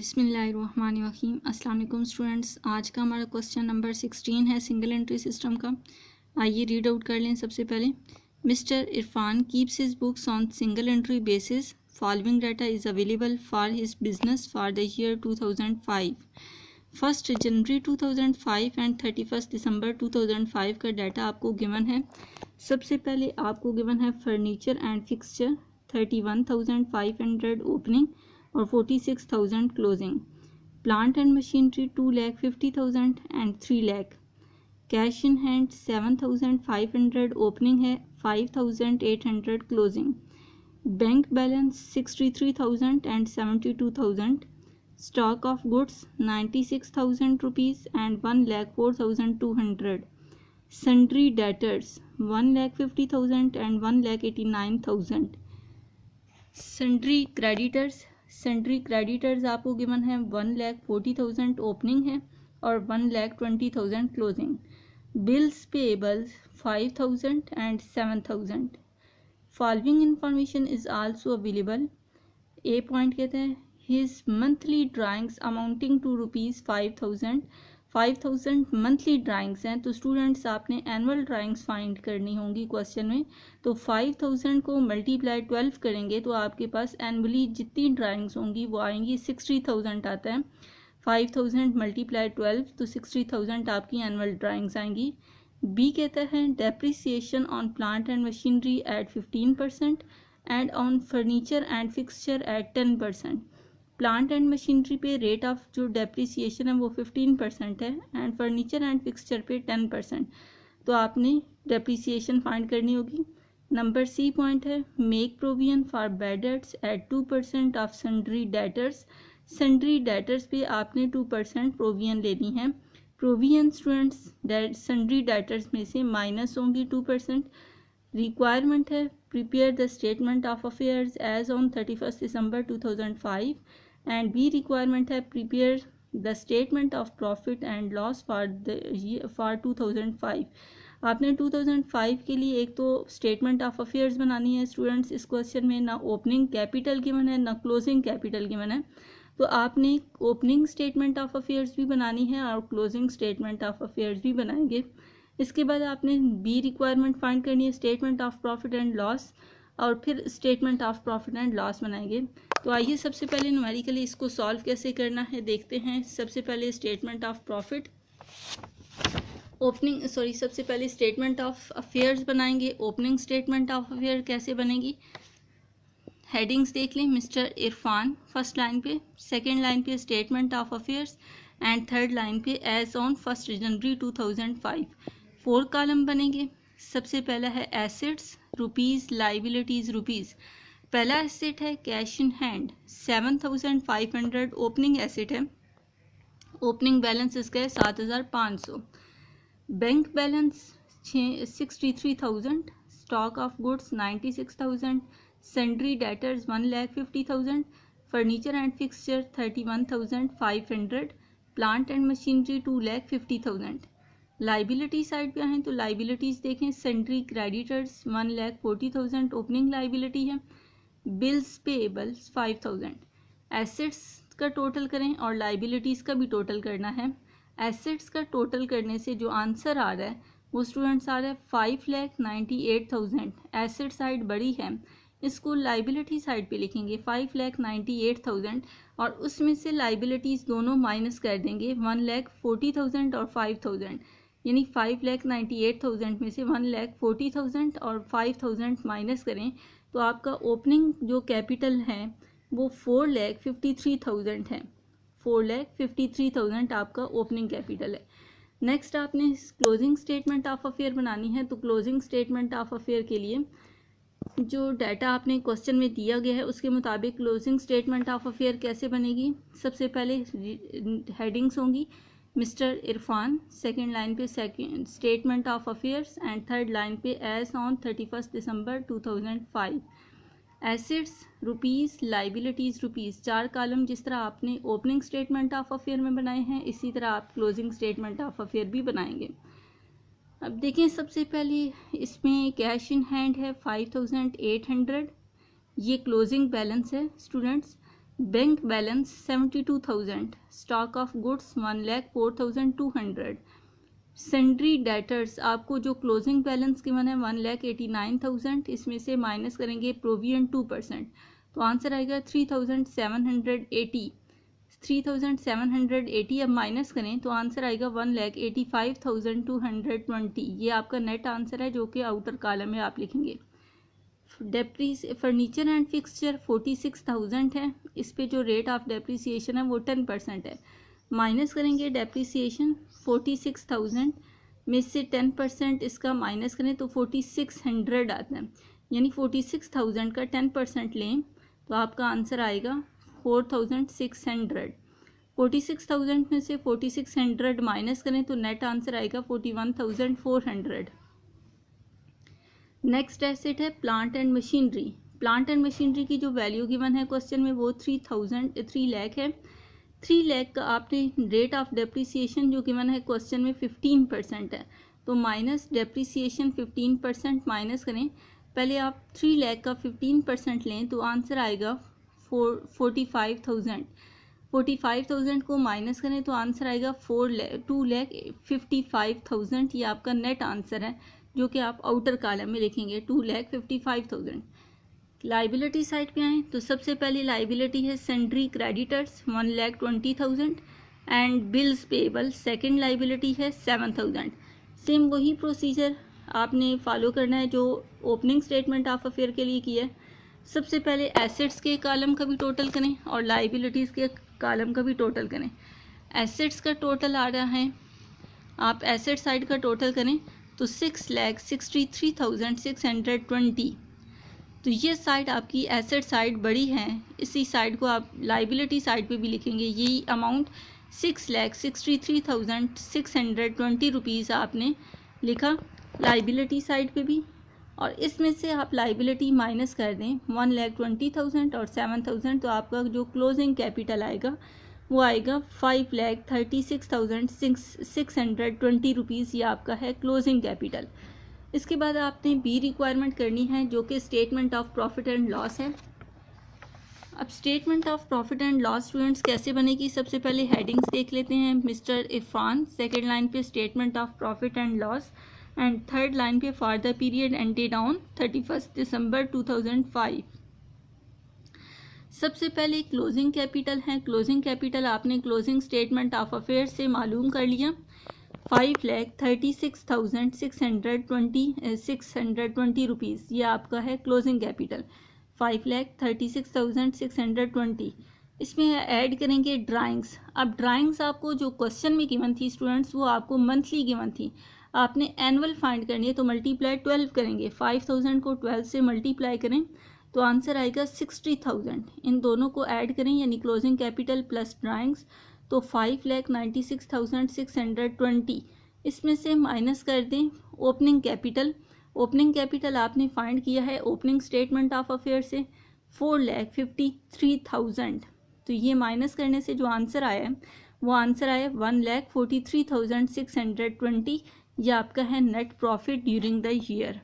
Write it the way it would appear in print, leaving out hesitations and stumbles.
बिस्मिल्लाहिर्रहमानिर्रहीम। अस्सलाम वालेकुम स्टूडेंट्स, आज का हमारा क्वेश्चन नंबर 16 है सिंगल एंट्री सिस्टम का। आइए रीड आउट कर लें। सबसे पहले, mister Irfan keeps his books on single entry basis. Following data is available for his business for the year 2005। 1 January 2005 and 31 December 2005 का डाटा आपको गिवन है। सबसे पहले आपको गिवन है फर्नीचर एंड फिक्सचर 31,500 ओपनिंग और 46,000 closing. Plant and machinery 2,50,000 and 3 lakh. Cash in hand 7,500 opening है, 5,800 closing. Bank balance 63,000 and 72,000। Stock of goods 96,000 rupees and 1,04,200। Sundry debtors 1,50,000 and 1,89,000। Sundry creditors आपको गिवन है 1,40,000 ओपनिंग है और 1,20,000 closing. Bills payable 5,000 and 7,000। Following information is also available. A point कहते हैं his monthly drawings amounting to ₹5,000। 5,000 monthly drawings हैं, तो students आपने annual drawings find करनी होंगी क्वेश्चन में। तो 5,000 को मल्टीप्लाई 12 करेंगे तो आपके पास एनुअली जितनी ड्राइंग्स होंगी वो आएंगी 60,000 आता है। 5,000 मल्टीप्लाई 12 तो 60,000 आपकी एनुअल ड्राइंग्स आएंगी। बी कहता है depreciation on plant and machinery at 15% and on furniture and fixture at 10%। Plant and machinery पे रेट ऑफ जो डेप्रिसिएशन है वो 15% है एंड फर्नीचर एंड फिक्सचर पे 10%। तो आपने डेप्रिसिएशन फाइंड करनी होगी। नंबर सी पॉइंट है make provision for bad debts at 2% of sundry debtors. Sundry debtors पे आपने 2% प्रोविजन लेनी है। प्रोविजन स्टूडेंट्स सन्ड्री डेटर्स में से माइनस होंगी 2%। रिक्वायरमेंट है prepare the statement of affairs as on 31 December 2005 and B requirement है prepare the statement of profit and loss for 2005। आपने 2005 के लिए एक तो स्टेटमेंट ऑफ अफेयर्स बनानी है स्टूडेंट्स। इस क्वेश्चन में ना ओपनिंग कैपिटल गिवन है ना क्लोजिंग कैपिटल गिवन है, तो आपने ओपनिंग स्टेटमेंट ऑफ अफेयर्स भी बनानी है और क्लोजिंग स्टेटमेंट ऑफ अफेयर्स भी बनाएंगे। इसके बाद आपने बी रिक्वायरमेंट फाइंड करनी है statement of profit and loss, और फिर statement of profit and loss बनाएंगे। तो आइए सबसे पहले न्यूमेरिकली इसको सॉल्व कैसे करना है देखते हैं। सबसे पहले स्टेटमेंट ऑफ प्रॉफिट सबसे पहले स्टेटमेंट ऑफ अफेयर्स बनाएंगे। ओपनिंग स्टेटमेंट ऑफ अफेयर कैसे बनेगी, हेडिंग्स देख लें। मिस्टर इरफान फर्स्ट लाइन पे, सेकेंड लाइन पे statement of affairs and third line पे एज ऑन 1 जनवरी 2005। 4 कॉलम बनेंगे। सबसे पहला है एसेट्स रुपीज़, लाइबिलिटीज़ रुपीज़। पहला एसेट है cash in hand 7,500 opening asset है। ओपनिंग बैलेंस इसका है 7,500। Bank balance 63,000। Stock of goods 96,000। Sundry debtors 1,50,000। Furniture and fixture 31,500। Plant and machinery 2,50,000। Liability side पे आए तो लाइबिलिटीज़ देखें। सन्ड्री क्रेडिटर्स 1,40,000 ओपनिंग लाइबिलिटी है। Bills payables 5,000। एसेट्स का टोटल करें और लाइबिलिटीज़ का भी टोटल करना है। एसेट्स का टोटल करने से जो आंसर आ रहा है वो स्टूडेंट्स आ रहा है 5,98,000। एसेट साइड बड़ी है, इसको लाइबिलिटी साइड पे लिखेंगे 5,98,000 और उसमें से लाइबिलिटीज़ दोनों माइनस कर देंगे 1,40,000 और 5,000, यानी 5,98,000 में से 1,40,000 और 5,000 माइनस करें तो आपका ओपनिंग जो कैपिटल है वो 4,53,000 है। 4,53,000 आपका ओपनिंग कैपिटल है। नेक्स्ट आपने क्लोजिंग स्टेटमेंट ऑफ अफेयर बनानी है। तो क्लोजिंग स्टेटमेंट ऑफ अफेयर के लिए जो डाटा आपने क्वेश्चन में दिया गया है उसके मुताबिक क्लोजिंग स्टेटमेंट ऑफ अफेयर कैसे बनेगी। सबसे पहले हेडिंग्स होंगी मिस्टर इरफान, सेकेंड लाइन पे second statement of affairs and third line पे as on 31 December 2005। Assets rupees, liabilities rupees. 4 column जिस तरह आपने ओपनिंग स्टेटमेंट ऑफ अफेयर में बनाए हैं इसी तरह आप क्लोजिंग स्टेटमेंट ऑफ अफेयर भी बनाएंगे। अब देखें सबसे पहले इसमें कैश इन हैंड है 5,800, ये क्लोजिंग बैलेंस है students. Bank balance 72,000, stock of goods 1,04,200, sundry debtors आपको जो क्लोजिंग बैलेंस गिवन है 1,89,000, इसमें से माइनस करेंगे प्रोविजन 2%, तो आंसर आएगा 3,780। 3,780 अब माइनस करें तो आंसर आएगा 1,85,220। ये आपका नेट आंसर है जो कि आउटर कॉलम में आप लिखेंगे। फर्नीचर एंड फिक्सचर 46,000 है, इस पे जो रेट ऑफ डेप्रिसिएशन है वो 10% है। माइनस करेंगे डेप्रिसिएशन 46,000 में से 10% इसका माइनस करें तो 4,600 आता है, यानी 46,000 का 10% लें तो आपका आंसर आएगा 4,600। 46,000 में से 4,600 माइनस करें तो नेट आंसर आएगा 41,400। नेक्स्ट एसेट है plant and machinery. Plant and machinery की जो वैल्यू गिवन है क्वेश्चन में वो 3 लाख है। 3 लाख का आपने रेट ऑफ डेप्रिसिएशन जो गिवन है क्वेश्चन में 15% है, तो माइनस डेप्रिसिएशन 15% माइनस करें। पहले आप 3 लाख का 15% लें तो आंसर आएगा 45,000। 45,000 को माइनस करें तो आंसर आएगा 2,55,000। ये आपका नेट आंसर है जो कि आप आउटर कॉलम में लिखेंगे 2,55,000। लाइबिलिटी साइड पे आएँ तो सबसे पहले लाइबिलिटी है sundry creditors 1,20,000 and bills payable. Second liability है 7,000। सेम वही प्रोसीजर आपने फॉलो करना है जो ओपनिंग स्टेटमेंट ऑफ अफेयर के लिए किया है। सबसे पहले एसेट्स के कॉलम का भी टोटल करें और लाइबिलिटीज़ के कॉलम का भी टोटल करें। एसेट्स का टोटल आ रहा है, आप एसेट साइड का टोटल करें तो 6,63,620। तो ये साइड आपकी एसेट साइड बड़ी है, इसी साइड को आप लाइबिलिटी साइड पे भी लिखेंगे। यही अमाउंट 6,63,620 रुपीज़ आपने लिखा लाइबिलिटी साइड पे भी, और इसमें से आप लाइबिलिटी माइनस कर दें 1,20,000 और 7,000, तो आपका जो क्लोजिंग कैपिटल आएगा वो आएगा 5,36,620 रुपीज़। ये आपका है क्लोजिंग कैपिटल। इसके बाद आपने बी रिक्वायरमेंट करनी है जो कि statement of profit and loss है। अब statement of profit and loss students कैसे बनेगी, सबसे पहले हेडिंग्स देख लेते हैं। मिस्टर इरफान, सेकेंड लाइन पे statement of profit and loss, and third line पे for the period ended on 31 December 2005। सबसे पहले क्लोजिंग कैपिटल है। क्लोजिंग कैपिटल आपने क्लोजिंग स्टेटमेंट ऑफ अफेयर से मालूम कर लिया, 5,36,620 रुपीज़। ये आपका है क्लोजिंग कैपिटल 5,36,620। इसमें ऐड करेंगे ड्राइंग्स। अब ड्राइंग्स आपको जो क्वेश्चन में गिवन थी स्टूडेंट्स वो आपको मंथली गिवन थी, आपने एनुअल फाइंड करनी है तो मल्टीप्लाई 12 करेंगे। 5,000 को 12 से मल्टीप्लाई करें तो आंसर आएगा 60,000। इन दोनों को ऐड करें यानी क्लोजिंग कैपिटल प्लस ड्राइंग्स, तो 5,96,620। इसमें से माइनस कर दें ओपनिंग कैपिटल। ओपनिंग कैपिटल आपने फाइंड किया है ओपनिंग स्टेटमेंट ऑफ अफेयर से 4,53,000। तो ये माइनस करने से जो आंसर आया है वो आंसर आया 1,43,620। ये आपका है net profit during the year.